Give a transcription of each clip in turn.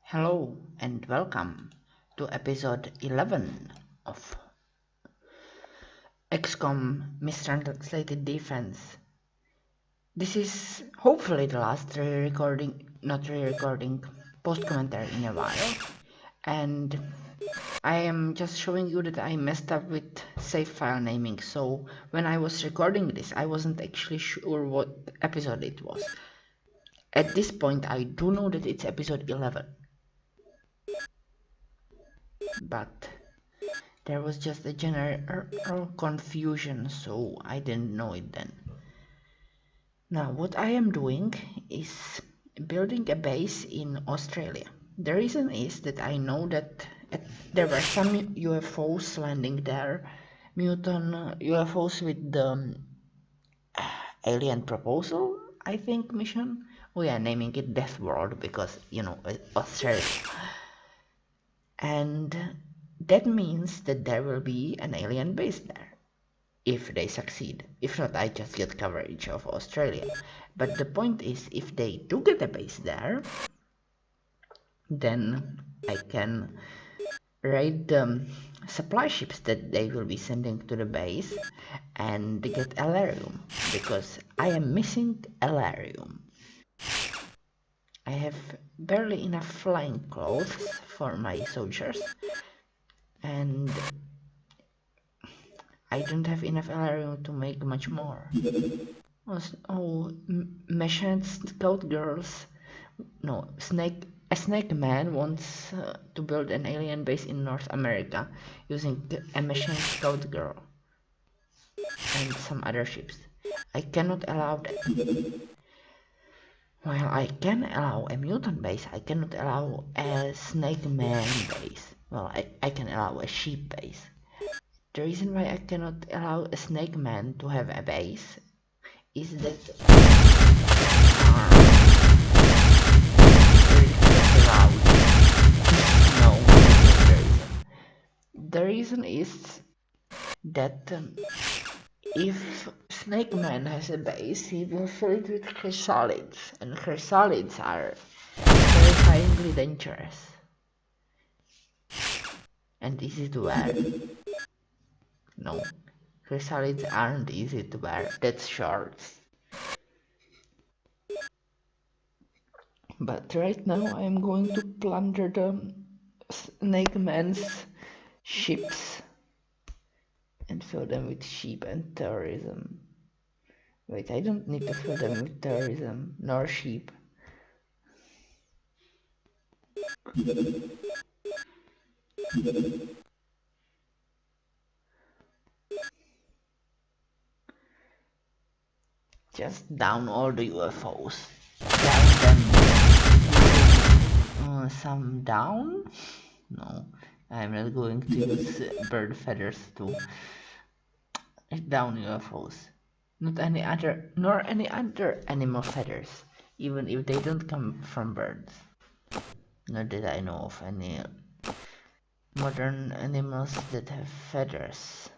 Hello and welcome to episode 11 of XCOM Mistranslated Defense. This is hopefully the last post-commentary in a while, and I am just showing you that I messed up with save file naming, so when I was recording this I wasn't actually sure what episode it was. At this point I do know that it's episode 11. But there was just a general confusion, so I didn't know it then. Now, what I am doing is building a base in Australia. The reason is that I know that there were some UFOs landing there, mutant UFOs with the alien proposal, I think, mission. We are naming it Death World because, Australia. And that means that there will be an alien base there, if they succeed. If not, I just get coverage of Australia. But the point is, if they do get a base there, then I can raid the supply ships that they will be sending to the base and get elerium, because I am missing elerium. I have barely enough flying clothes for my soldiers, and I don't have enough elerium to make much more. Machine Scout Girls. No, a snake man wants to build an alien base in North America using a Machine Scout Girl and some other ships. I cannot allow that. While I can allow a mutant base, I cannot allow a snake man base. Well, I can allow a sheep base. The reason why I cannot allow a snake man to have a base is that the reason is that if Snake Man has a base, he will fill it with chrysalids, and chrysalids are terrifyingly dangerous and easy to wear. No, chrysalids aren't easy to wear, that's shorts. But right now I am going to plunder the Snake Man's ships and fill them with sheep and terrorism. Wait, I don't need to fill them with terrorism, nor sheep. Just down all the UFOs. Down them. Some down? No, I'm not going to use bird feathers to down UFOs. Not any other, nor any other animal feathers, even if they don't come from birds. Not that I know of any modern animals that have feathers.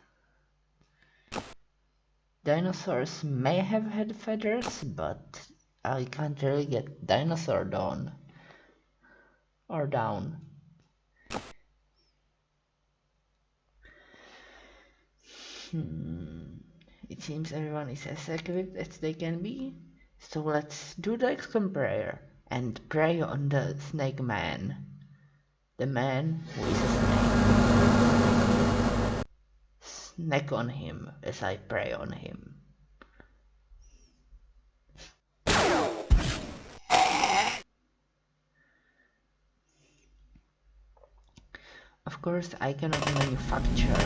Dinosaurs may have had feathers, but I can't really get dinosaur down. Or down. It seems everyone is as equipped as they can be, so let's do the XCOM prayer and pray on the snake man. The man who is a snake. Snack on him as I pray on him. Of course, I cannot manufacture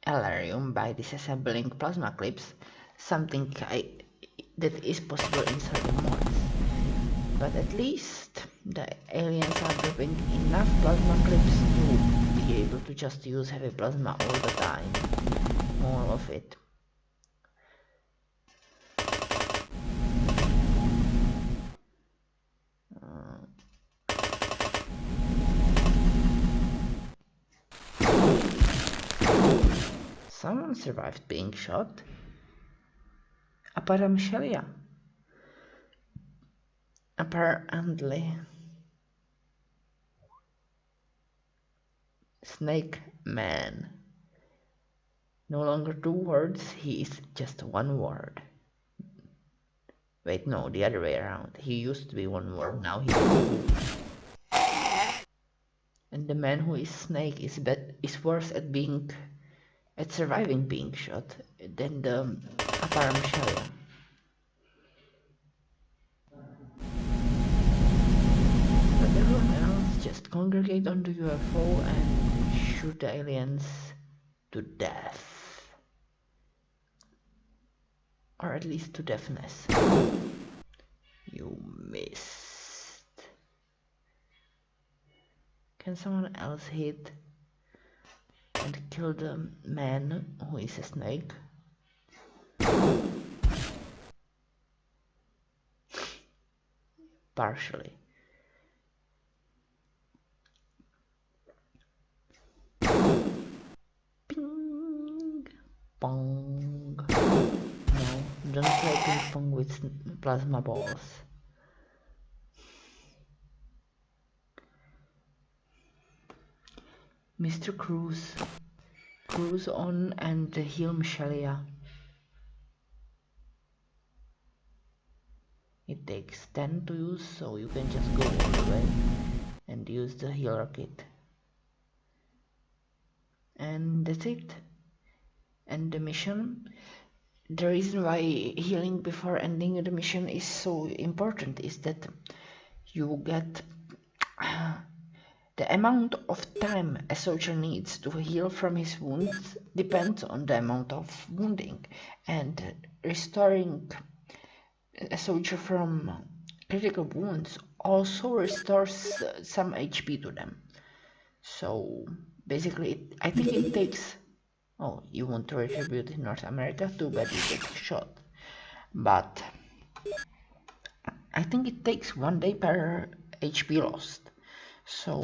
elerium by disassembling plasma clips, something that is possible in certain mods. But at least the aliens are dropping enough plasma clips to be able to just use heavy plasma all the time. All of it. Someone survived being shot. Apparently. Snake Man. No longer two words, he is just one word. Wait, no, the other way around. He used to be one word, now he's two. And the man who is Snake is worse at surviving being shot than the Aparamshalia. But everyone else just congregate on the UFO and shoot the aliens to death. Or at least to deafness. You missed. Can someone else hit and kill the man who is a snake? Partially. Ping pong. No, don't play ping pong with plasma balls. Mr. Cruise on and heal Michelia. It takes 10 to use, so you can just go all the way and use the healer kit. And that's it. And the mission, the reason why healing before ending the mission is so important is that you get the amount of time a soldier needs to heal from his wounds depends on the amount of wounding, and restoring a soldier from critical wounds also restores some HP to them. So basically, I think it takes... Oh, you want to retribute in North America? Too bad you get shot. But I think it takes 1 day per HP lost. So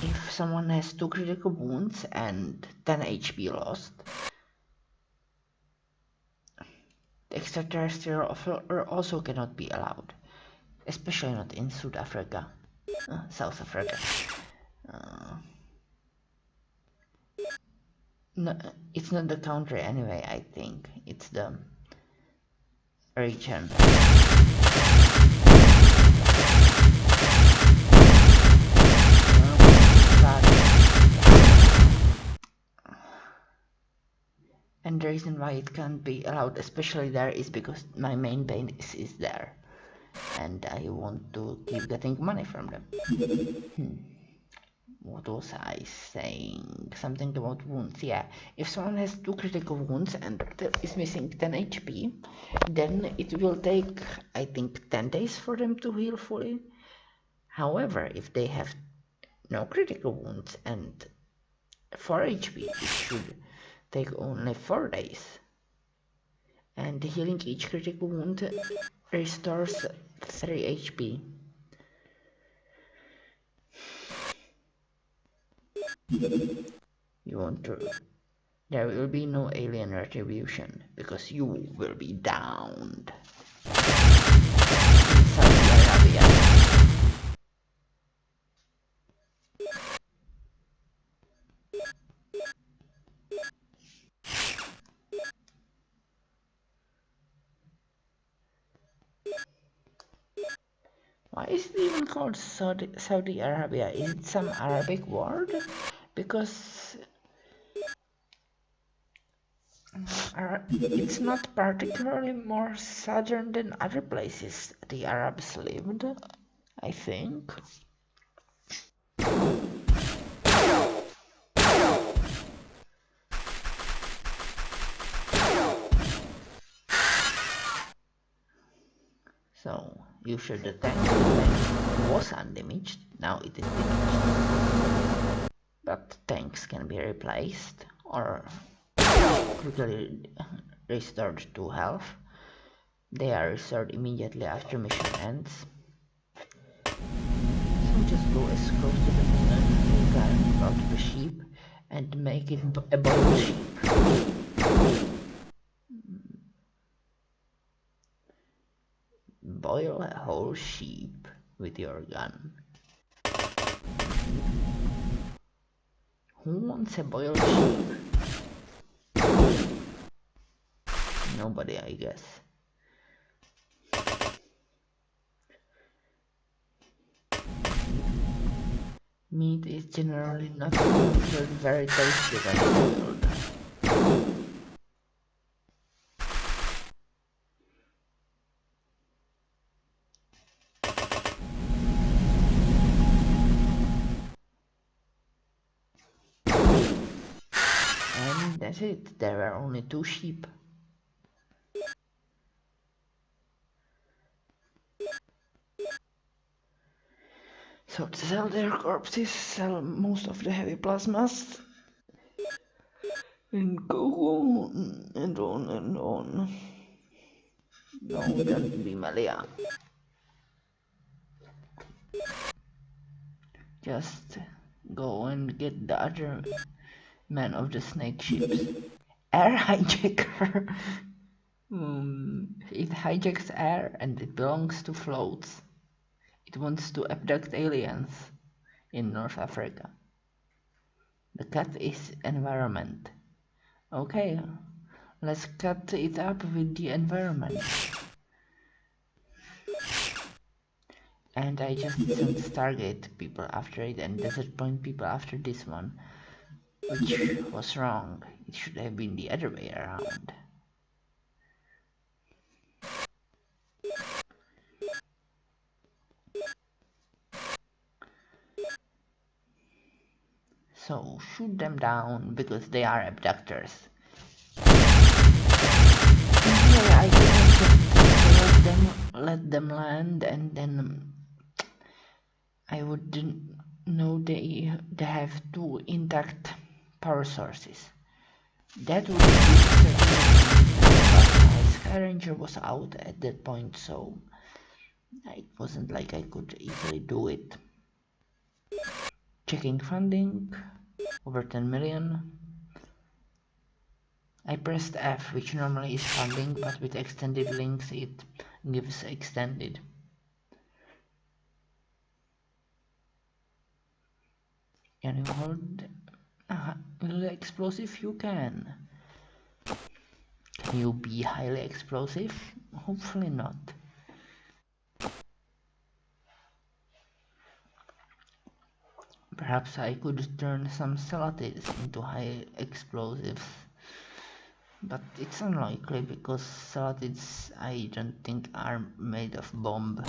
if someone has 2 critical wounds and 10 HP lost, the extraterrestrial also cannot be allowed, especially not in South Africa. No, it's not the country anyway, I think. It's the region. And the reason why it can't be allowed, especially there, is because my main base is there. And I want to keep getting money from them. What was I saying? Something about wounds. Yeah, if someone has 2 critical wounds and is missing 10 HP, then it will take, I think, 10 days for them to heal fully. However, if they have no critical wounds and 4 HP, it should take only 4 days. And healing each critical wound restores 3 HP. You want to... There will be no alien retribution, because you will be downed. In Saudi Arabia. Why is it even called Saudi Arabia? Is it some Arabic word? Because it's not particularly more southern than other places the Arabs lived, I think. So, you should the tank was undamaged, now it is damaged. But tanks can be replaced or quickly restored to health. They are restored immediately after mission ends. So just go as close to the moon as you can about the sheep and make it a bold sheep. Boil a whole sheep with your gun. Who wants a boiled sheep? Nobody, I guess. Meat is generally not considered very tasty when boiled. And that's it, there were only 2 sheep. So to sell their corpses, sell most of the heavy plasmas, and go on and on and on. No, don't be Malia. Just go and get the other man of the snake ships. Air hijacker. It hijacks air and it belongs to floats. It wants to abduct aliens in North Africa. The cat is environment. Okay, let's cut it up with the environment. And I just sent Stargate people after it and Desert Point people after this one, which was wrong. It should have been the other way around. So shoot them down because they are abductors. Yeah, I could let them land, and then I wouldn't know they have 2 intact power sources. That would be my Skyranger was out at that point, so it wasn't like I could easily do it. Checking funding, over 10 million. I pressed F, which normally is funding, but with extended links it gives extended. Can you hold little explosive? You can. Can you be highly explosive? Hopefully not. Perhaps I could turn some celatids into high explosives, but it's unlikely because celatids I don't think are made of bomb.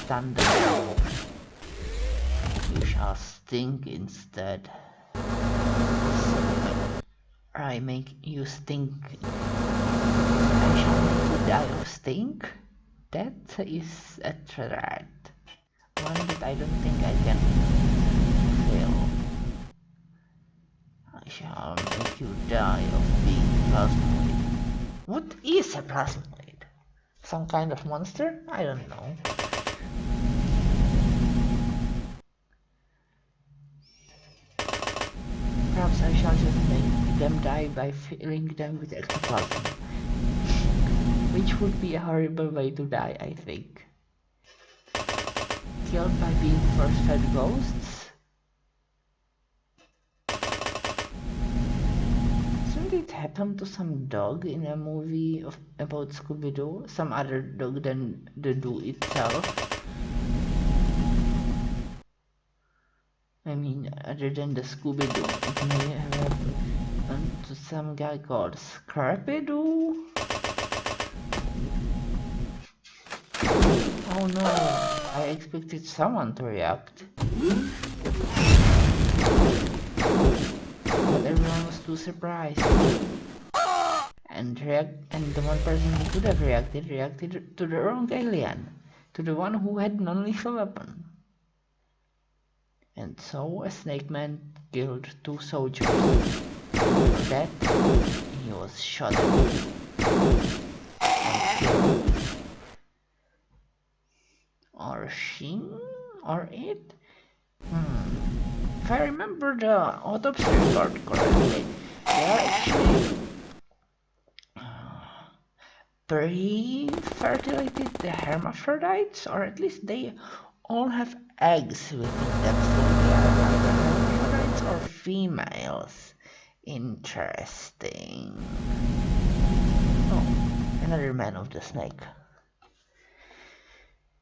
Standard. You shall stink instead. I make you stink. I shall make you die of stink? That is a threat. One that I don't think I can fail. I shall make you die of being plasmoid. What is a plasmoid? Some kind of monster? I don't know. Perhaps I shall just make them die by filling them with ectoplasm. Which would be a horrible way to die, I think. Killed by being force-fed ghosts? Didn't it happen to some dog in a movie about Scooby-Doo? Some other dog than the Doo itself? I mean, other than the Scooby-Doo, it may have happened to some guy called Scrappy-Doo? Oh no, I expected someone to react. But everyone was too surprised. And the one person who could have reacted to the wrong alien. To the one who had non-lethal weapon. And so a snake man killed 2 soldiers. For that, he was shot and killed. Or she? Or it? If I remember the autopsy report correctly, they are actually pre-fertilizated hermaphrodites, or at least they all have eggs. We think that's going to be either hermaphrodites or females. Interesting. Oh, another man of the snake.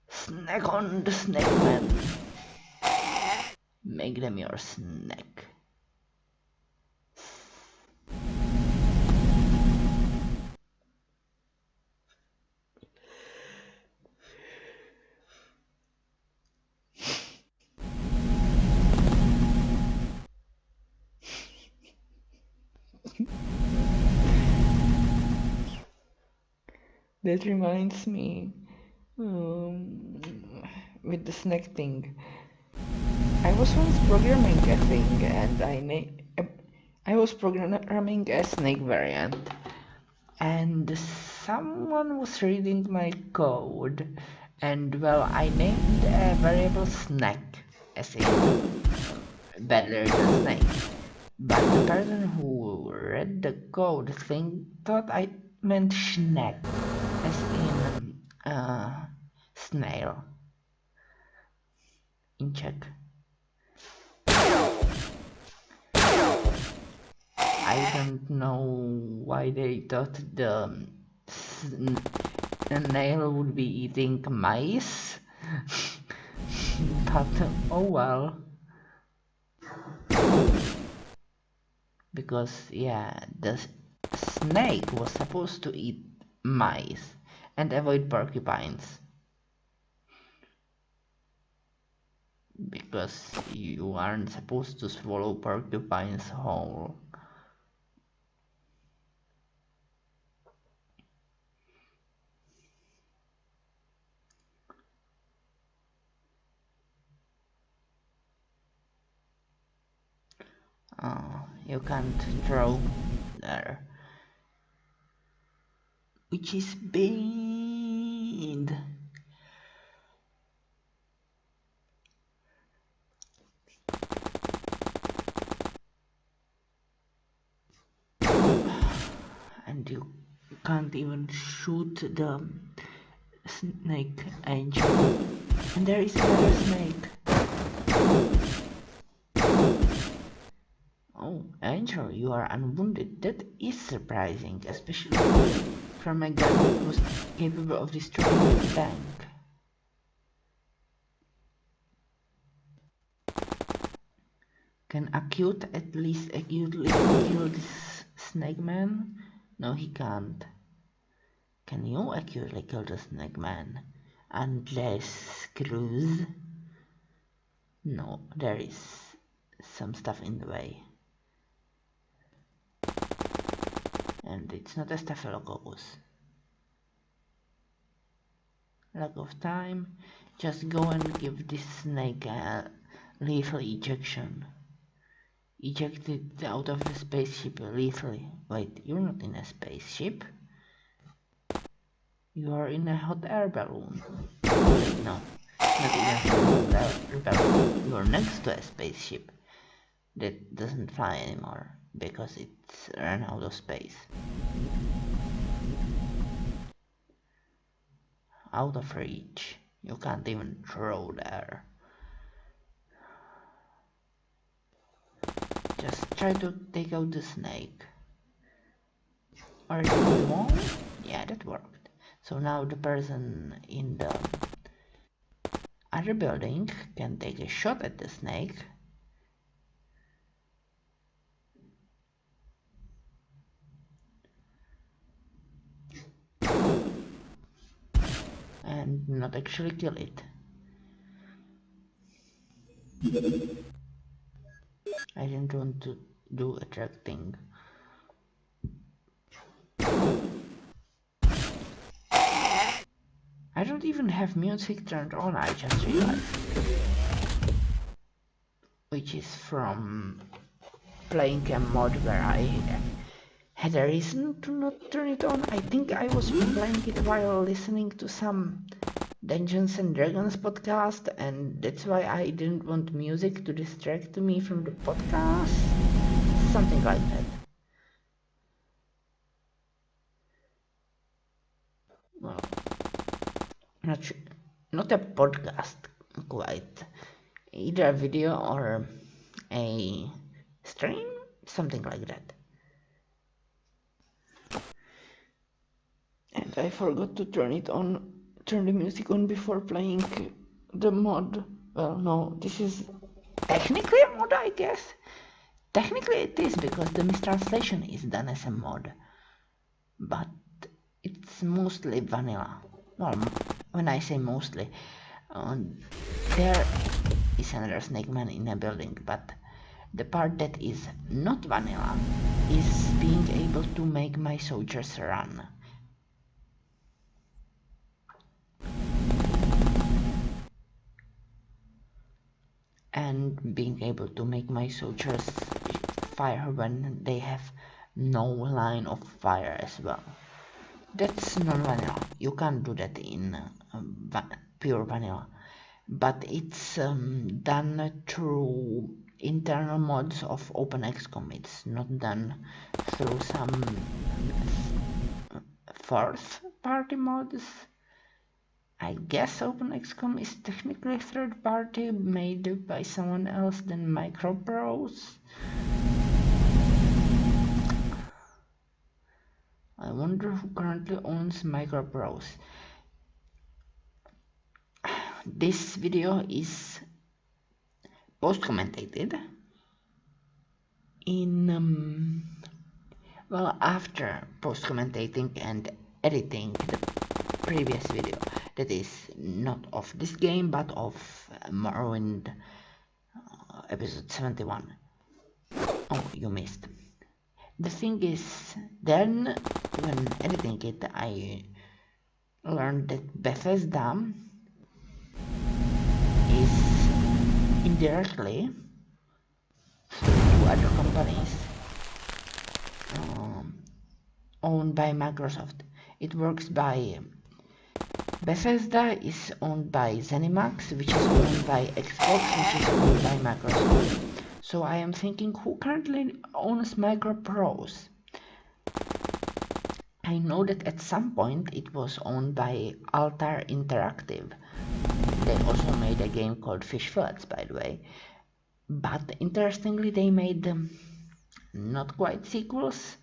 Snack on the snake man. Make them your snack. That reminds me, with the snack thing. I was once programming a thing, and I was programming a snake variant, and someone was reading my code, and well, I named a variable snack, as in better than snake. But the person who read the code thought I meant snack, as in snail. In Czech. I don't know why they thought the snail would be eating mice, but oh well. Because yeah, the snake was supposed to eat mice and avoid porcupines. Because you aren't supposed to swallow porcupines whole. You can't throw there. Which is bad. And you can't even shoot the snake angel. And there is another snake. Oh, Angel, you are unwounded. That is surprising, especially from a gun that was capable of destroying a tank. Can Acute at least acutely kill this snake man? No, he can't. Can you acutely kill the snake man? Unless Cruz? No, there is some stuff in the way. And it's not a staphylococcus. Lack of time. Just go and give this snake a lethal ejection. Eject it out of the spaceship lethally. Wait, you're not in a spaceship. You are in a hot air balloon. Wait, no. Not even a hot air balloon. You are next to a spaceship that doesn't fly anymore because it's run out of space. Out of reach. You can't even throw there. Just try to take out the snake. Or did it won't? Yeah, that worked. So now the person in the other building can take a shot at the snake. And not actually kill it. I didn't want to do a track thing. I don't even have music turned on, I just realized. Which is from playing a mod where I had a reason to not turn it on. I think I was playing it while listening to some Dungeons and Dragons podcast, and that's why I didn't want music to distract me from the podcast. Something like that. Well, not a podcast quite either a video or a stream, something like that. And I forgot to turn the music on before playing the mod. Well, no, this is technically a mod, I guess. Technically it is, because the mistranslation is done as a mod. But it's mostly vanilla. Well, when I say mostly, there is another snake man in a building, but the part that is not vanilla is being able to make my soldiers run. And being able to make my soldiers fire when they have no line of fire as well. That's non-vanilla. You can't do that in pure vanilla. But it's done through internal mods of OpenXCOM. It's not done through some fourth party mods. I guess OpenXCOM is technically third party, made by someone else than Microprose. I wonder who currently owns Microprose. This video is post-commentated in well, after post-commentating and editing the previous video, that is not of this game but of Morrowind episode 71. Oh, you missed. The thing is, then when editing it, I learned that Bethesda is indirectly through two other companies owned by Microsoft. It works by Bethesda is owned by ZeniMax, which is owned by Xbox, which is owned by Microsoft. So I am thinking, who currently owns Microprose? I know that at some point it was owned by Altar Interactive. They also made a game called Fish Floods, by the way. But interestingly, they made not quite sequels,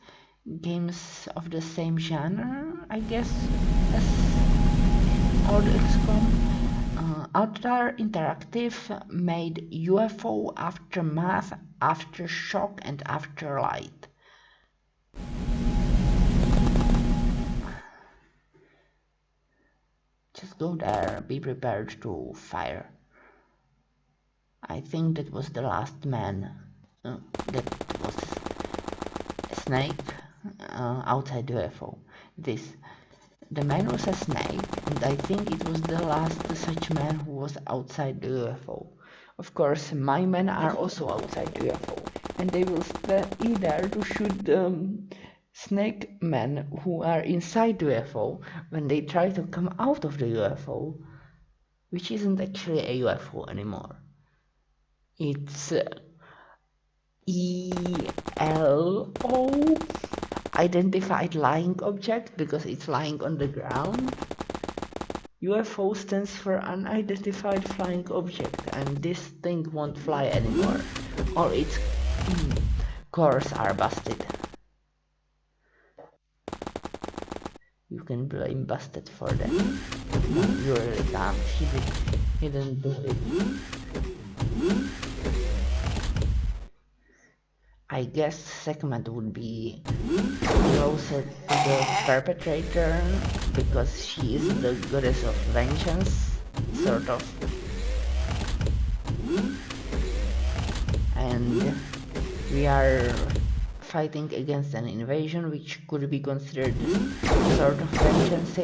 games of the same genre, I guess, as old XCOM. Altar Interactive made UFO, Aftermath, Aftershock, and Afterlight. Just go there, be prepared to fire. I think that was the last man. That was a snake outside the UFO. The man was a snake, and I think it was the last such man who was outside the UFO. Of course, my men are also outside the UFO, and they will be there to shoot the snake men who are inside the UFO when they try to come out of the UFO, which isn't actually a UFO anymore. It's ELO, identified lying object, because it's lying on the ground. UFO stands for unidentified flying object, and this thing won't fly anymore. All its cores are busted. You can blame Busted for that. No, you really can't. He didn't do it. I guess segment would be closer to the perpetrator, because she is the goddess of vengeance, sort of. And we are fighting against an invasion which could be considered sort of vengeance.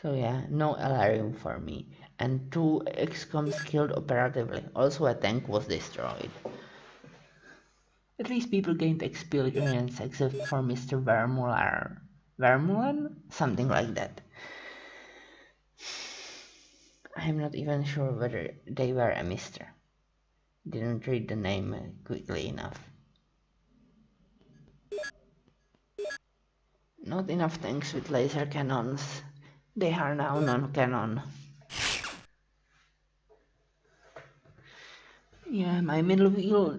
So yeah, no elerium for me. And 2 XCOMs killed operatively. Also a tank was destroyed. At least people gained experience except for Mr. Vermulan? Something like that. I'm not even sure whether they were a Mr. Didn't read the name quickly enough. Not enough tanks with laser cannons. They are now non-canon. Yeah, my middle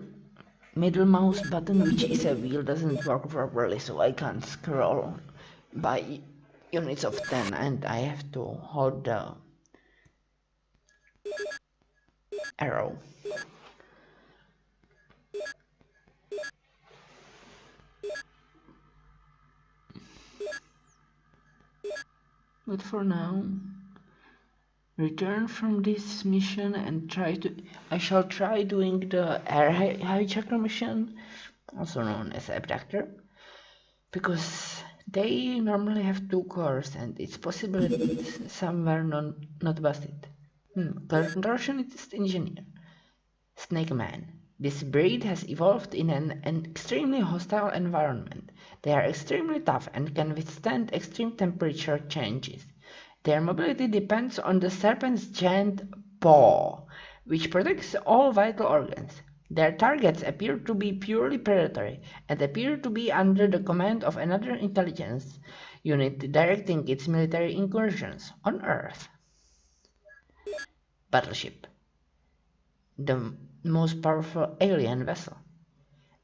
mouse button, which is a wheel, doesn't work properly, so I can't scroll by units of 10, and I have to hold the arrow. But for now, return from this mission and I shall try doing the air hijacker mission, also known as abductor, because they normally have 2 cores and it's possible it's somewhere not busted. Contortionist engineer. Snake Man. This breed has evolved in an extremely hostile environment. They are extremely tough and can withstand extreme temperature changes. Their mobility depends on the serpent's giant paw, which protects all vital organs. Their targets appear to be purely predatory and appear to be under the command of another intelligence unit directing its military incursions on Earth. Battleship. The most powerful alien vessel.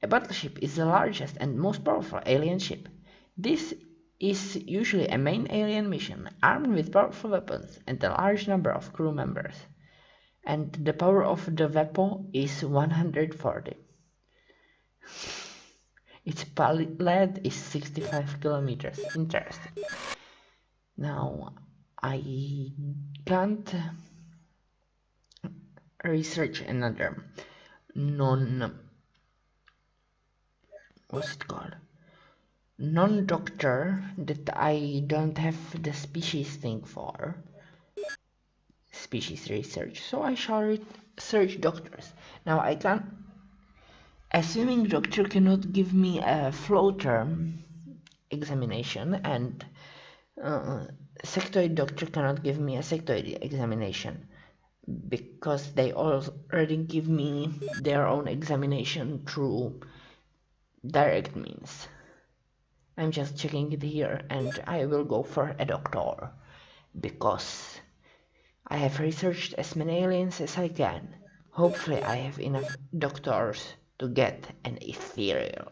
A battleship is the largest and most powerful alien ship. This is usually a main alien mission, armed with powerful weapons and a large number of crew members. And the power of the weapon is 140. Its payload is 65 kilometers. Interesting. Now, I can't research another what's it called? Non-doctor that I don't have the species thing for. Species research. So I shall research doctors. Now I can, assuming doctor cannot give me a floater examination and sectoid doctor cannot give me a sectoid examination, because they already give me their own examination through direct means. I'm just checking it here and I will go for a doctor, because I have researched as many aliens as I can. Hopefully I have enough doctors to get an ethereal.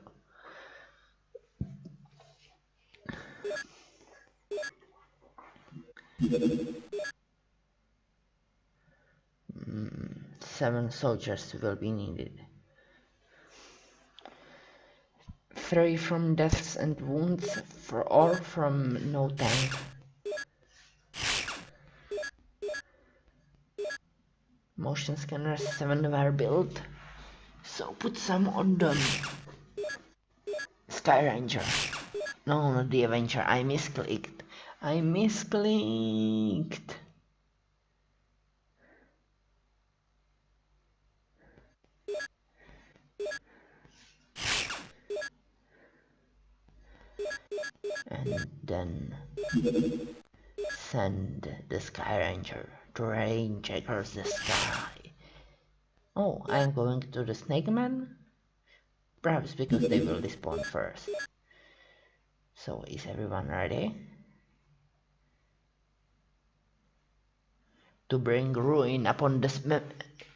Seven soldiers will be needed. 3 from deaths and wounds, or from no tank. Motion scanners, 7 were built, so put some on them. Sky Ranger. No, not the Avenger, I misclicked. And then send the Sky Ranger to range across the sky. Oh, I'm going to the Snake Man? Perhaps because they will despawn first. So, is everyone ready? To bring ruin upon the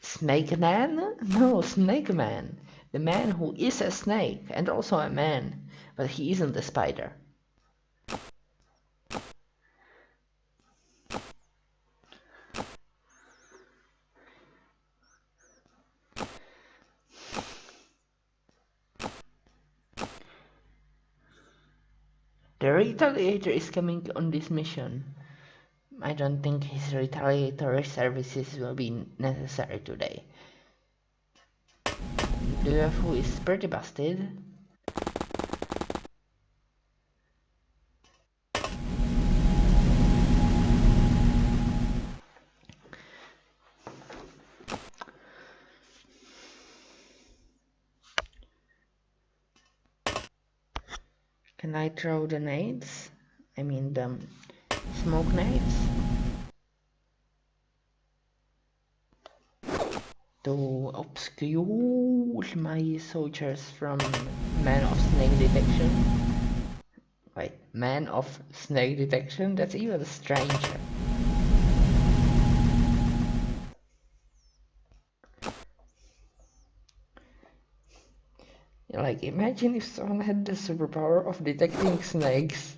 Snake Man? No, Snake Man. The man who is a snake and also a man, but he isn't a spider. The Retaliator is coming on this mission. I don't think his retaliatory services will be necessary today. The UFO is pretty busted. Can I throw the nades? I mean the smoke nades? To obscure my soldiers from Man of Snake detection. Wait, man of snake detection? That's even stranger. Like, imagine if someone had the superpower of detecting snakes.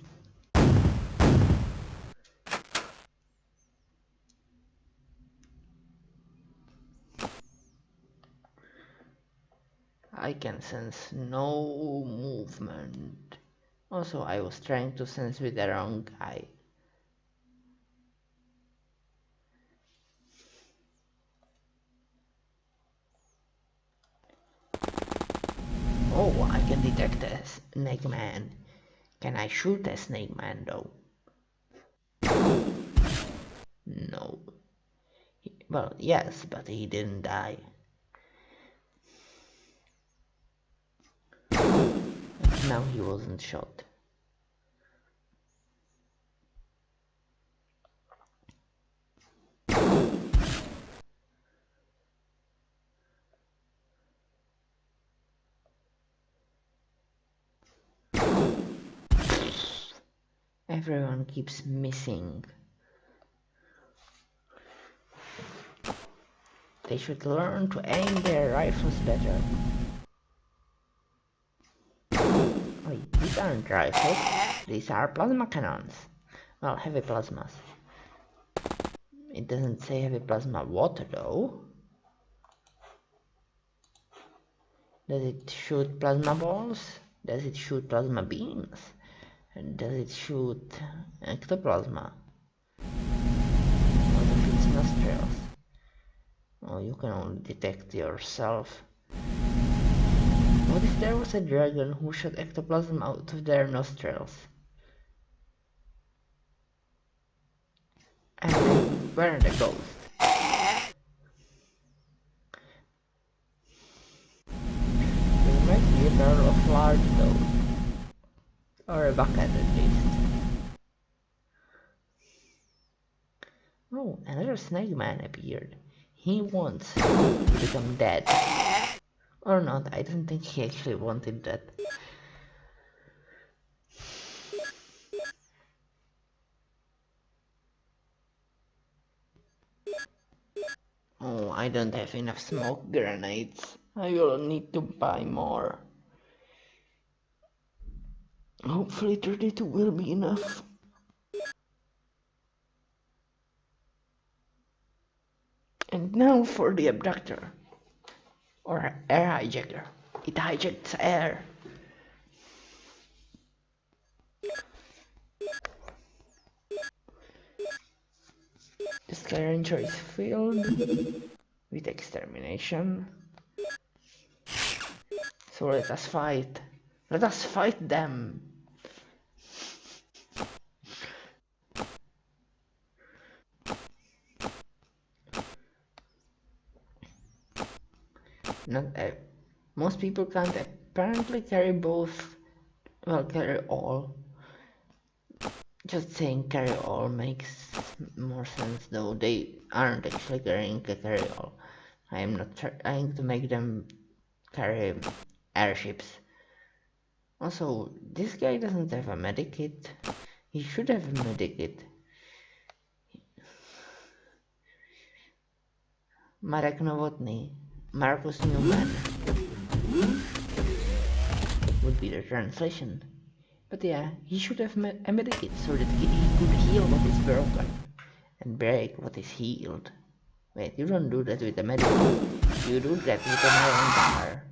I can sense no movement. Also, I was trying to sense with the wrong guy. Oh, I can detect a snake man. Can I shoot a snake man though? No. Well, yes, but he didn't die. Now he wasn't shot. Everyone keeps missing. They should learn to aim their rifles better. Wait, these aren't rifles, these are plasma cannons. Well, heavy plasmas. It doesn't say heavy plasma water though. Does it shoot plasma balls? Does it shoot plasma beams? And does it shoot ectoplasma? Out of its nostrils? Oh, you can only detect yourself. What if there was a dragon who shot ectoplasm out of their nostrils? And they weren't a ghost. They might be a barrel of large though. Or a bucket at least. Oh, another snake man appeared. He wants to become dead. Or not, I don't think he actually wanted that. Oh, I don't have enough smoke grenades. I will need to buy more. Hopefully 32 will be enough. And now for the abductor. Or air hijacker. It hijacks air. The scavenger is filled with extermination. So let us fight. Let us fight them. Not most people can't apparently carry both. Well, carry all. Just saying carry all makes more sense though. They aren't actually carrying a carry all. I am not trying to make them carry airships. Also, this guy doesn't have a medikit. He should have a medikit. Marek Nowotny, Marcus Newman would be the translation. But yeah, he should have a medikit so that he could heal what is broken and break what is healed. Wait, you don't do that with a medikit. You do that with an iron bar.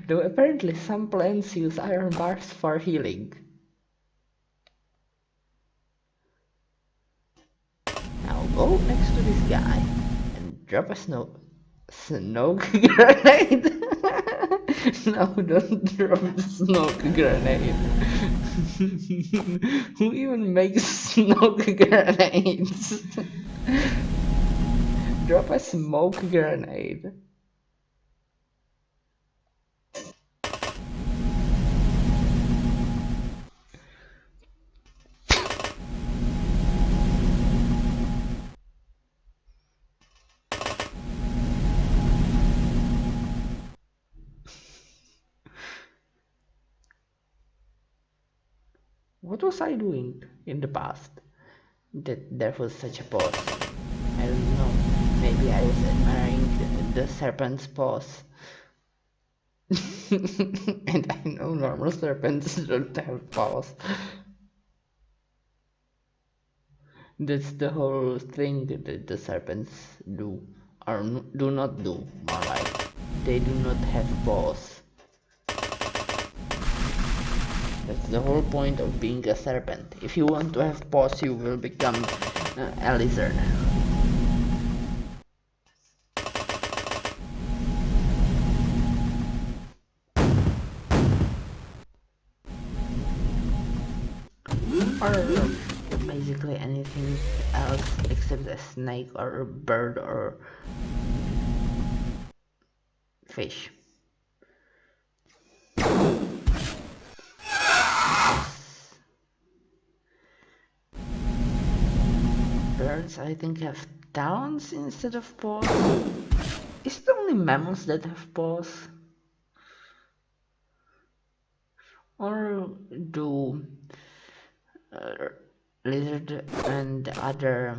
Though apparently some plants use iron bars for healing. Now go next to this guy and drop a snow grenade. No, don't drop the smoke grenade. Who even makes smoke grenades? Drop a smoke grenade. What was I doing in the past that there was such a pause? I don't know. Maybe I was admiring the serpent's pause. And I know normal serpents don't have paws. That's the whole thing that the serpents do, or do not do, more like. They do not have paws. That's the whole point of being a serpent. If you want to have paws, you will become a lizard. Or basically anything else except a snake or a bird or fish. Birds, I think, have talons instead of paws. Is it only mammals that have paws? Or do lizard and other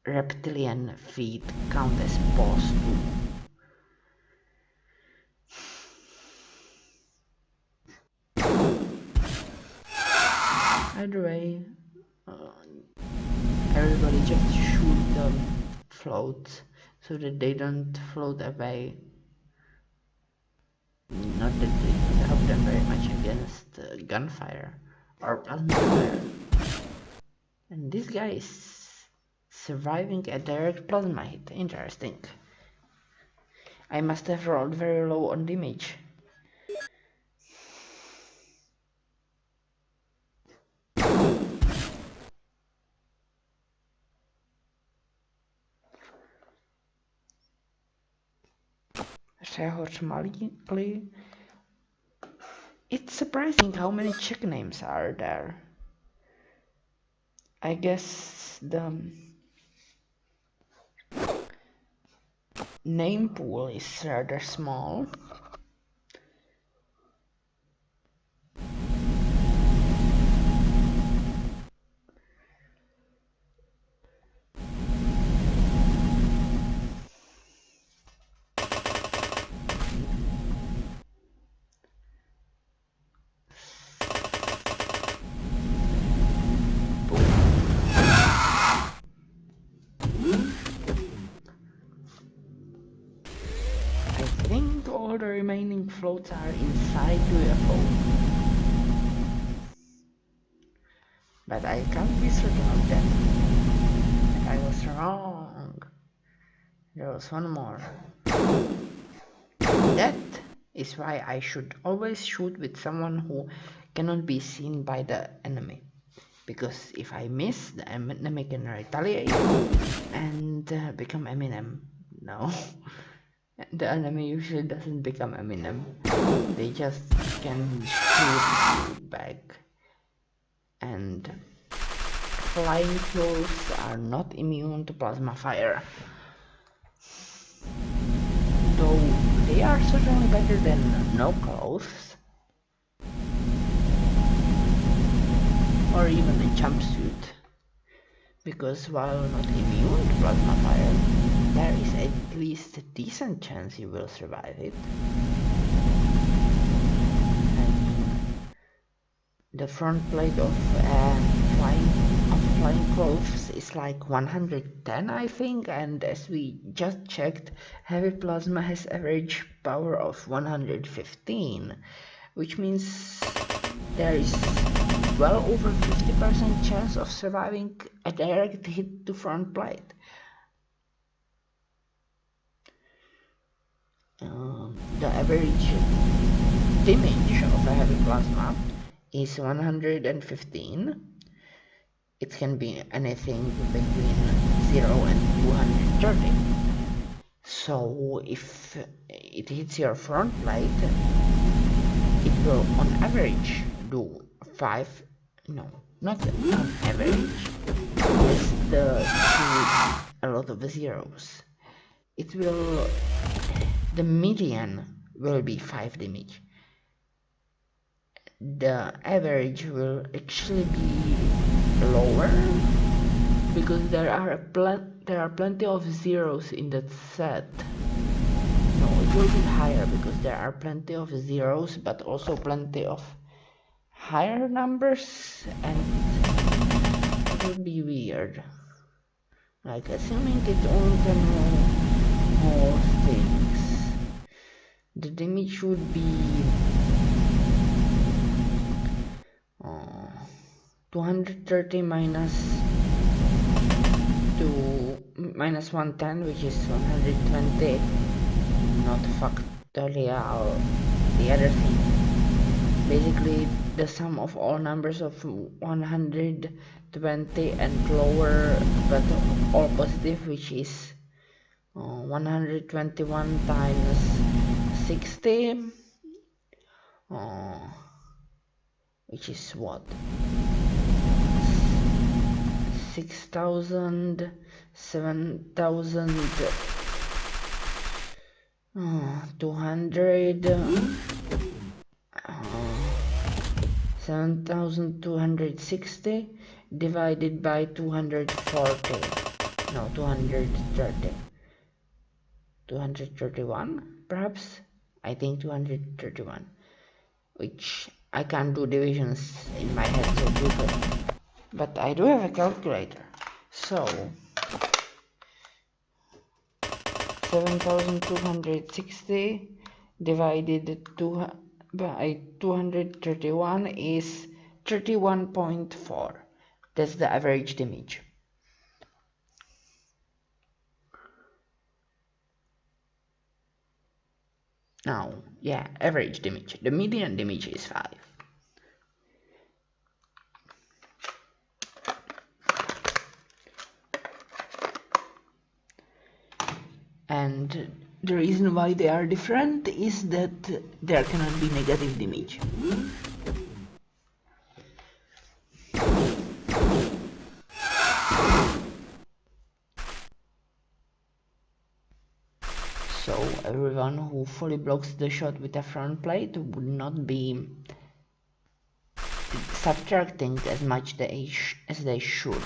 reptilian feet count as paws too? Either way, everybody just shoot the floats so that they don't float away. Not that it would help them very much against gunfire or plasma fire. And this guy is surviving a direct plasma hit. Interesting. I must have rolled very low on damage. It's surprising how many chick names are there. I guess the name pool is rather small. All the remaining floats are inside UFO. But I can't be certain of that. And I was wrong. There was one more. That is why I should always shoot with someone who cannot be seen by the enemy. Because if I miss, the enemy can retaliate and become Eminem. No. The enemy usually doesn't become Eminem. They just can shoot you back. And flying clothes are not immune to plasma fire. Though they are certainly better than no clothes. Or even a jumpsuit. Because while not immune to plasma fire, there is at least a decent chance you will survive it. And the front plate of flying clothes is like 110, I think, and as we just checked, heavy plasma has average power of 115, which means there is well over 50% chance of surviving a direct hit to front plate. The average damage of a heavy plasma is 115. It can be anything between 0 and 230. So if it hits your front plate, it will on average do 5, no, not on average, just a lot of zeros. It will, the median will be 5 damage. the average will actually be lower because there are plenty of zeros in that set. No, it will be higher because there are plenty of zeros, but also plenty of higher numbers, and it will be weird. Like, assuming it only can roll more things, the damage would be 230 minus 110, which is 120, not factorial, the other thing. Basically, the sum of all numbers of 120 and lower, but all positive, which is 121 times 60, which is what? 6,000, 7,200, 7,260 divided by 240, no, 230, 231 perhaps, I think 231, which I can't do divisions in my head so quickly, but I do have a calculator. So 7,260 divided by 231 is 31.4. That's the average damage. Now, yeah, average damage. The median damage is 5. And the reason why they are different is that there cannot be negative damage. So everyone who fully blocks the shot with a front plate would not be subtracting as much as they should.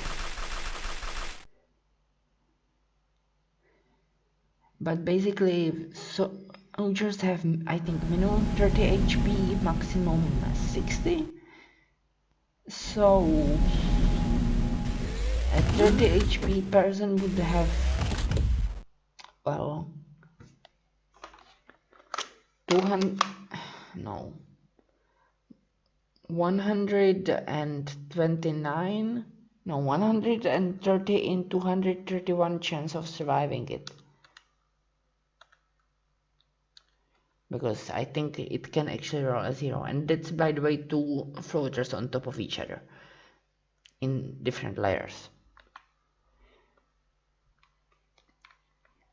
But basically, soldiers have, I think, minimum 30 HP, maximum 60. So a 30 HP person would have, well, 129, no, 130 in 231 chance of surviving it. Because I think it can actually roll a 0, and that's, by the way, 2 floaters on top of each other in different layers.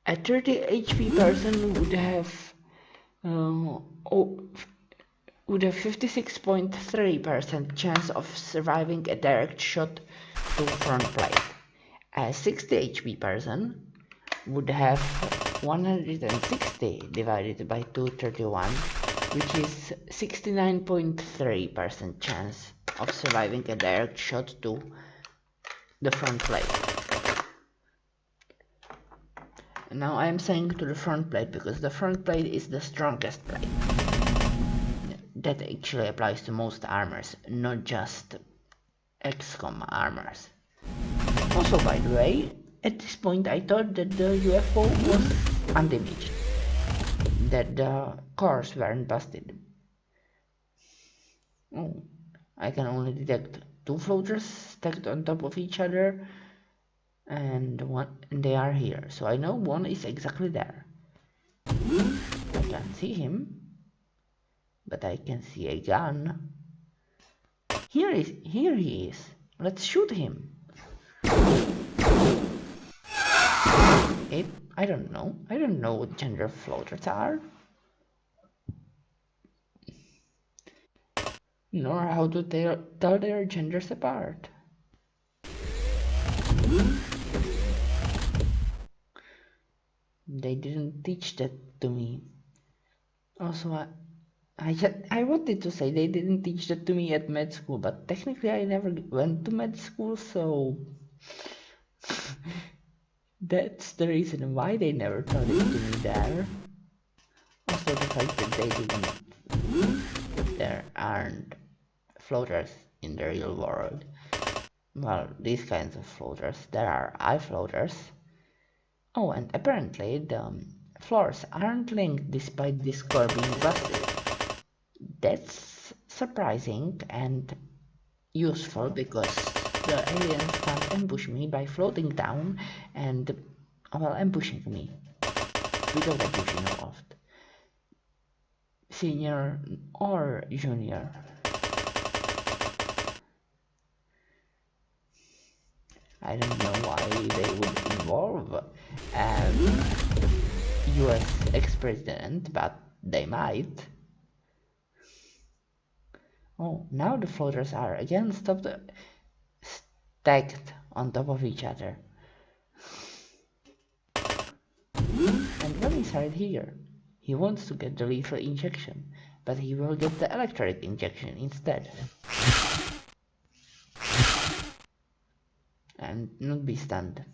A 30 HP person would have 56.3% chance of surviving a direct shot to front plate. A 60 HP person would have 160 divided by 231, which is 69.3% chance of surviving a direct shot to the front plate. Now I am saying to the front plate because the front plate is the strongest plate. That actually applies to most armors, not just XCOM armors. Also, by the way, at this point I thought that the UFO was undamaged, that the cores weren't busted. Oh, I can only detect 2 floaters stacked on top of each other, and they are here, so I know one is exactly there. I can't see him, but I can see a gun. Here he is. Let's shoot him. I don't know what gender floaters are, nor how to tell their genders apart. They didn't teach that to me. Also, I wanted to say they didn't teach that to me at med school, but technically I never went to med school, so that's the reason why they never taught it to me there. Also the fact that they didn't, there aren't floaters in the real world. Well, these kinds of floaters. There are eye floaters. Oh, and apparently the floors aren't linked despite this core being busted. That's surprising and useful because the aliens can't ambush me by floating down and, well, ambushing me without a bush involved. Senior or junior. I don't know why they would involve a US ex-president, but they might. Oh, now the floaters are again stacked on top of each other. And one is right here. He wants to get the lethal injection, but he will get the electric injection instead. And not be stunned.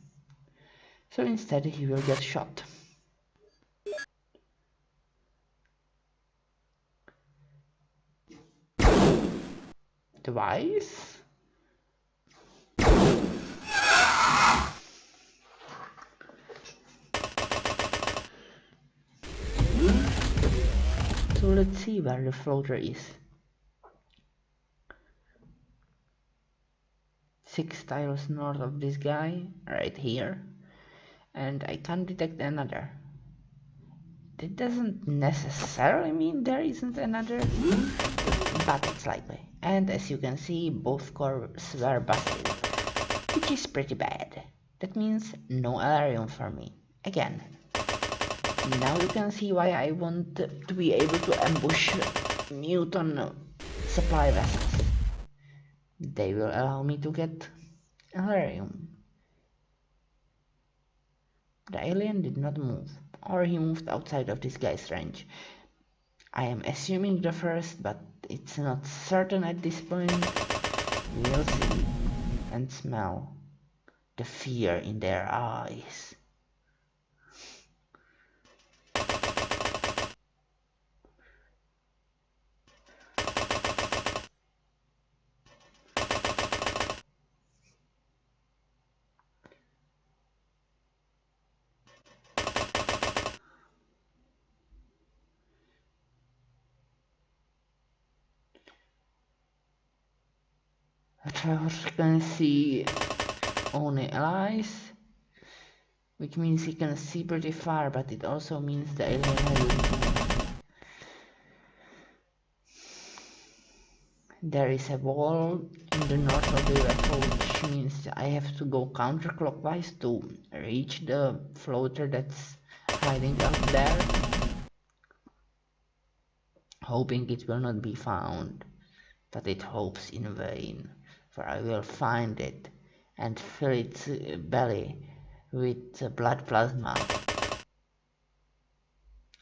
So instead he will get shot. Twice? So let's see where the floater is. 6 tiles north of this guy, right here. And I can't detect another. That doesn't necessarily mean there isn't another, but it's likely. And as you can see, both cores were busted, which is pretty bad. That means no elerium for me, again. Now you can see why I want to be able to ambush mutant supply vessels. They will allow me to get elerium. The alien did not move, or he moved outside of this guy's range. I am assuming the first, but it's not certain at this point. We'll see and smell the fear in their eyes. Trevor can see only allies, which means he can see pretty far, but it also means the alien has. There is a wall in the north of the UFO, which means I have to go counterclockwise to reach the floater that's hiding out there, hoping it will not be found, but it hopes in vain, for I will find it and fill its belly with blood plasma.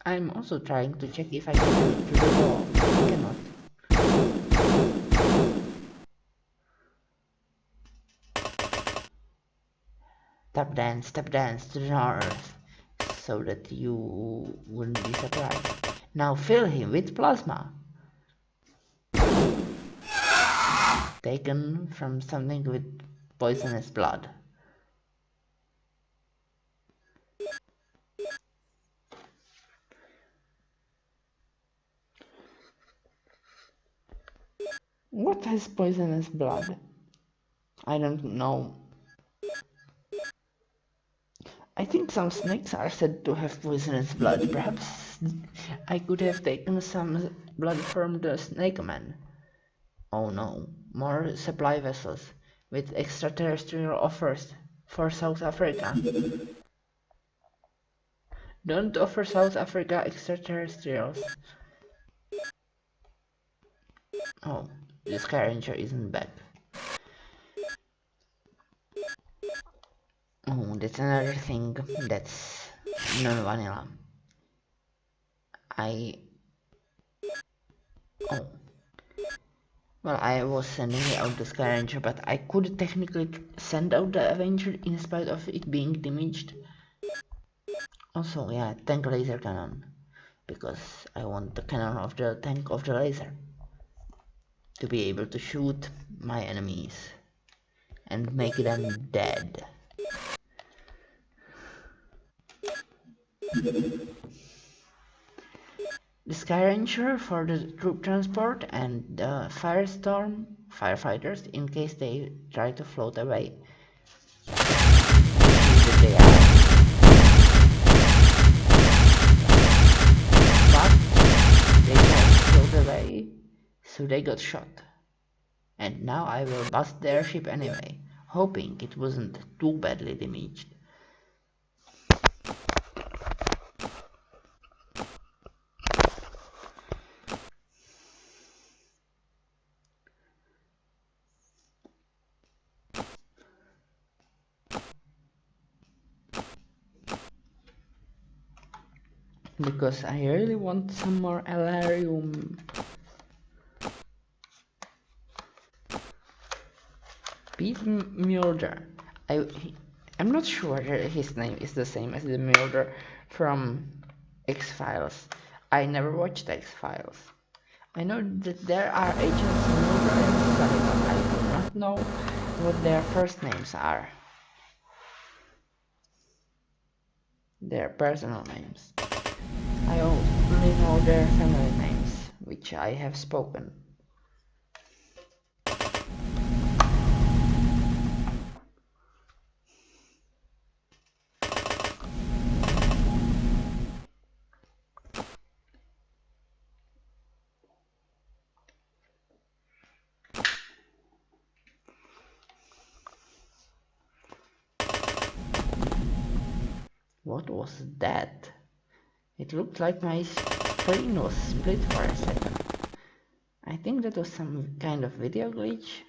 I'm also trying to check if I can go through the wall. I cannot. Tap dance to the north, so that you wouldn't be surprised. Now fill him with plasma. Taken from something with poisonous blood. What has poisonous blood? I don't know. I think some snakes are said to have poisonous blood. Perhaps I could have taken some blood from the snake man. Oh no, more supply vessels with extraterrestrial offers for South Africa. Don't offer South Africa extraterrestrials. Oh, the Scavenger isn't back. Oh, that's another thing that's non-vanilla. I Oh. Well, I was sending out the Sky Ranger, but I could technically send out the Avenger in spite of it being damaged. Also, yeah, tank laser cannon, because I want the cannon of the tank of the laser to be able to shoot my enemies and make them dead. The Sky Ranger for the troop transport and the Firestorm firefighters in case they try to float away. They are. But they tried to float away, so they got shot. And now I will bust their ship anyway, hoping it wasn't too badly damaged. Because I really want some more elerium. Pete Mulder. I'm not sure his name is the same as the Mulder from X-Files. I never watched X-Files. I know that there are agents Mulder and Scully, but I do not know what their first names are. Their personal names. I only know their family names, which I have spoken. What was that? It looked like my screen was split for a second. I think that was some kind of video glitch.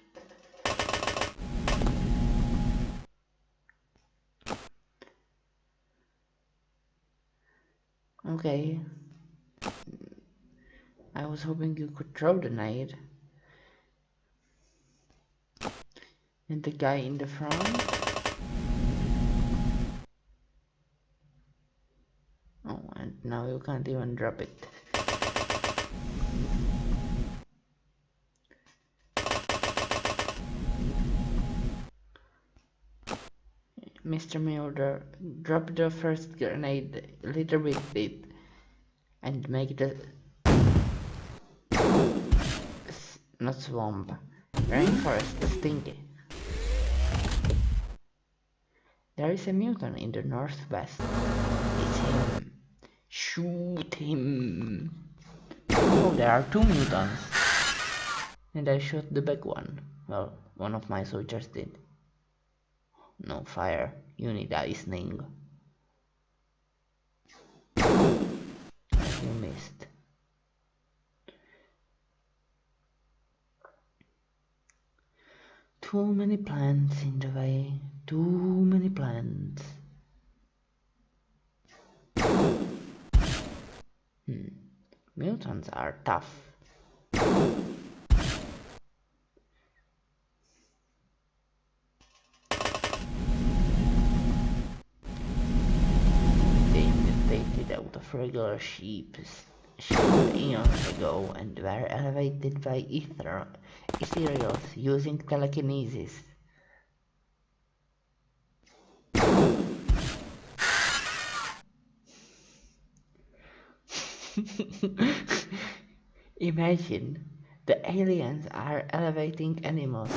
Okay. I was hoping you could throw the nade. And the guy in the front. Oh, and now you can't even drop it. Mr. Mulder, drop the first grenade a little bit and make the not swamp, rainforest stinky. There is a mutant in the northwest. It's him. Shoot him. Oh, there are two mutants. And I shot the back one. Well, one of my soldiers did. No fire. You need icing. You missed. Too many plants in the way. Too many plants. Mutants are tough. They mutated out of regular sheep eons ago and were elevated by ethereals using telekinesis. Imagine, the aliens are elevating animals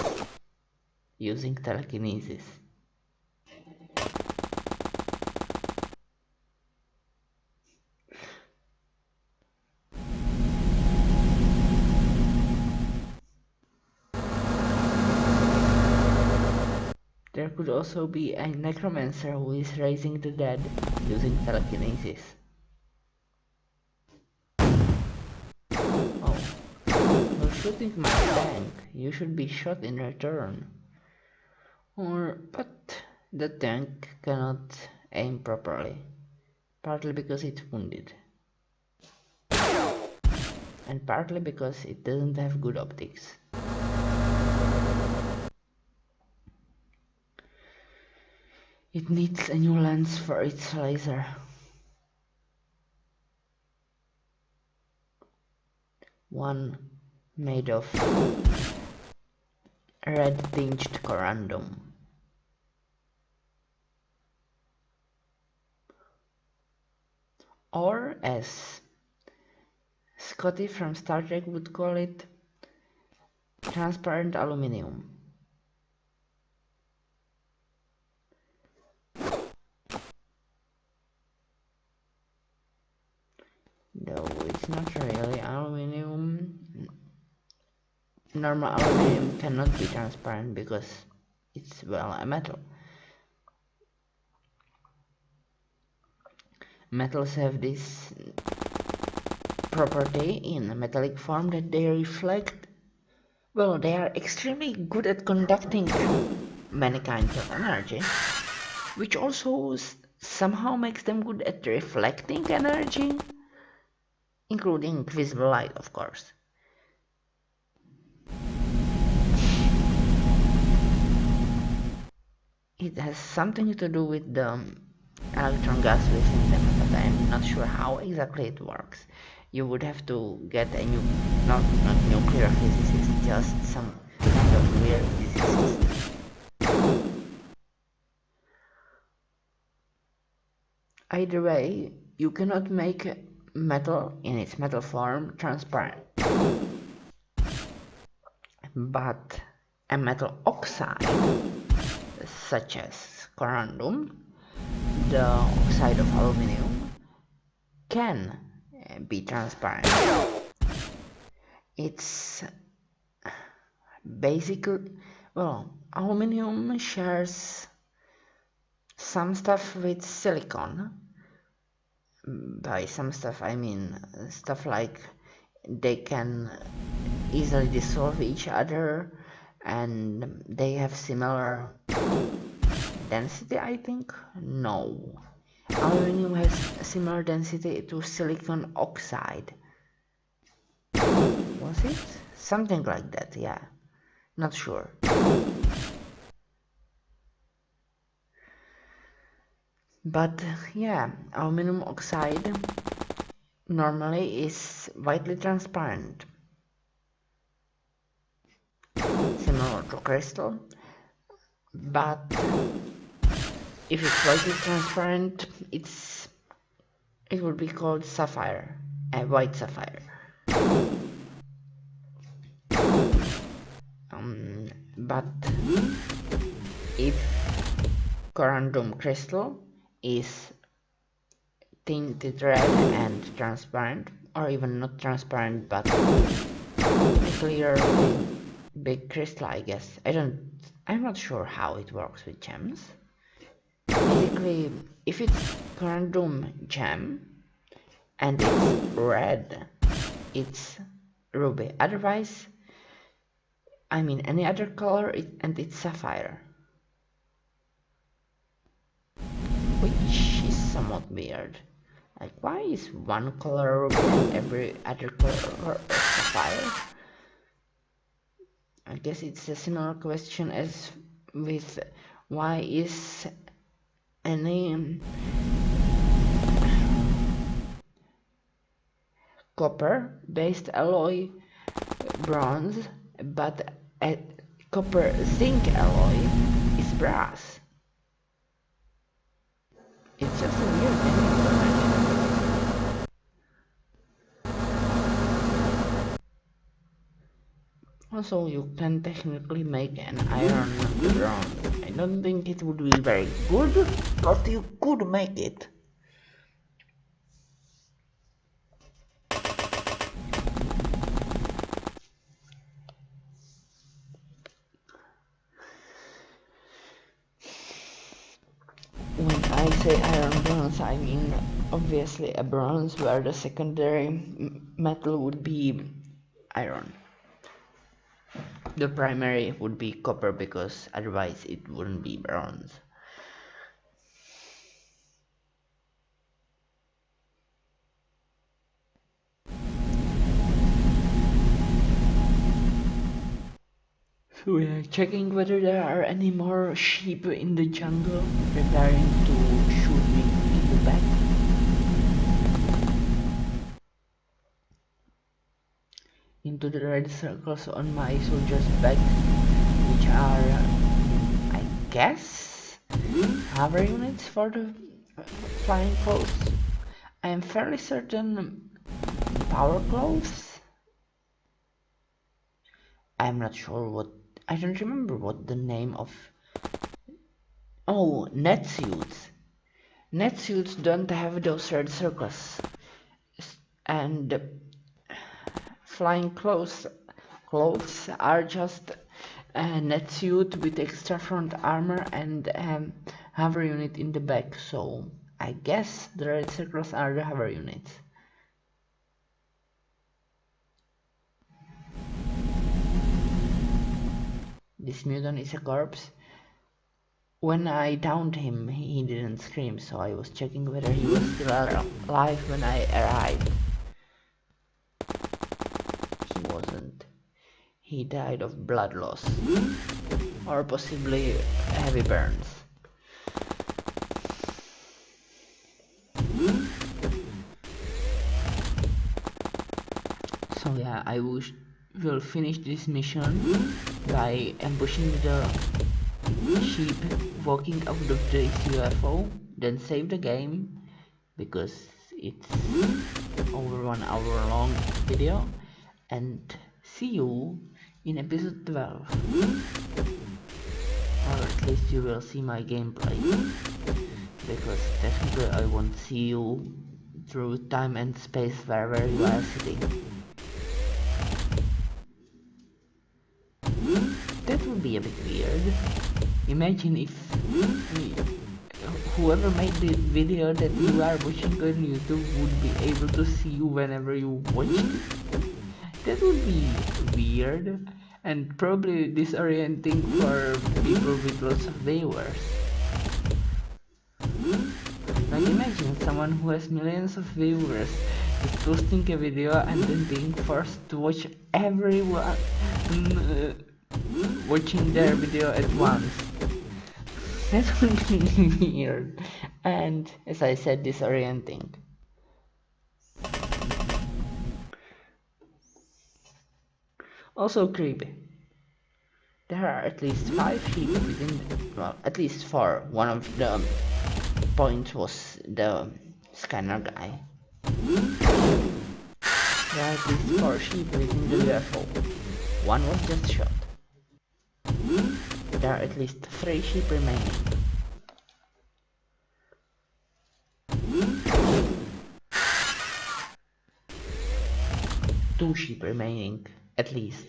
using telekinesis. There could also be a necromancer who is raising the dead using telekinesis. Oh, you're shooting my tank. You should be shot in return. But the tank cannot aim properly, partly because it's wounded. and partly because it doesn't have good optics. It needs a new lens for its laser. One made of red-tinged corundum. Or, as Scotty from Star Trek would call it, transparent aluminium. Though it's not really aluminium. Normal aluminium cannot be transparent because it's, well, a metal. Metals have this property in metallic form that they reflect. Well, they are extremely good at conducting many kinds of energy, which also somehow makes them good at reflecting energy, including visible light, of course. It has something to do with the electron gas within them, but I'm not sure how exactly it works. You would have to get a not nuclear physicist, just some kind of weird physicist. Either way, you cannot make metal in its metal form transparent. But a metal oxide, such as corundum, the oxide of aluminium, can be transparent. It's basically, well, aluminium shares some stuff with silicon. By some stuff I mean stuff like they can easily dissolve each other and they have similar density, I think. No, aluminium has similar density to silicon oxide. Was it? Something like that, yeah. Not sure. But yeah, aluminum oxide normally is whitely transparent, similar to crystal, but if it's whitely transparent, it would be called sapphire, a white sapphire. But if corundum crystal is tinted red and transparent, or even not transparent but a clearly big crystal, I guess. I'm not sure how it works with gems. Basically, if it's corundum gem and it's red, it's ruby. Otherwise, I mean any other color, and it's sapphire, which is somewhat weird. Like, why is one color ruby and every other color sapphire? I guess it's a similar question as with why is any copper based alloy bronze, but a copper zinc alloy is brass. It's just a weird thing. Also, you can technically make an iron bronze. I don't think it would be very good, but you could make it. When I say iron bronze, I mean obviously a bronze where the secondary metal would be iron. The primary would be copper because otherwise it wouldn't be bronze. We are checking whether there are any more sheep in the jungle, preparing to shoot me in the back. Into the red circles on my soldier's back, which are, I guess, hover units for the flying clothes. I am fairly certain power clothes. I'm not sure what. I don't remember what the name of. Oh, net suits. Net suits don't have those red circles, and flying clothes are just a net suit with extra front armor and hover unit in the back. So I guess the red circles are the hover units. This mutant is a corpse. When I downed him, he didn't scream, so I was checking whether he was still alive when I arrived. He wasn't. He died of blood loss, or possibly heavy burns. So yeah, I will finish this mission by ambushing the sheep walking out of this UFO, then save the game because it's over 1 hour long video, and see you in episode 12, or at least you will see my gameplay, because technically I won't see you through time and space wherever you are sitting. That would be a bit weird. Imagine if whoever made the video that you are watching on YouTube would be able to see you whenever you watch it. That would be weird and probably disorienting for people with lots of viewers. Like imagine someone who has millions of viewers just posting a video and then being forced to watch everyone watching their video at once. That would be weird and, as I said, disorienting. Also creepy. There are at least 5 sheep within, well, at least 4. One of the points was the scanner guy. There are at least 4 sheep within the UFO. One was just shot. There are at least 3 sheep remaining. Two sheep remaining, at least.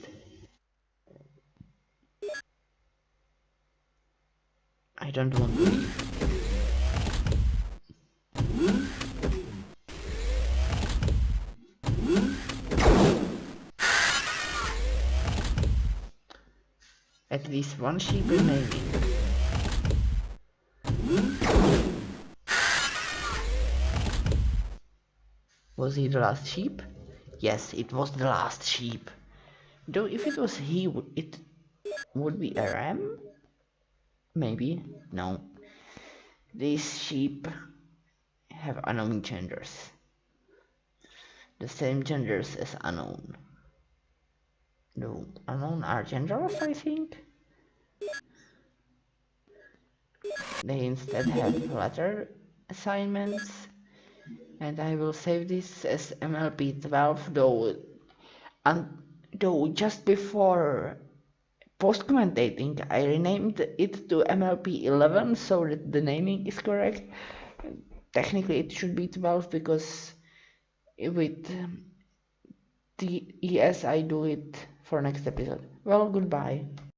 I don't want to leave. At least 1 sheep remaining. Was he the last sheep? Yes, it was the last sheep. Though if it was he, it would be a ram? Maybe. No. These sheep have unknown genders. The same genders as unknown. No, unknown are genderless, I think. They instead have letter assignments. And I will save this as MLP12, though just before post-commentating I renamed it to MLP11 so that the naming is correct. Technically it should be 12 because with the ES I do it for next episode. Well, goodbye.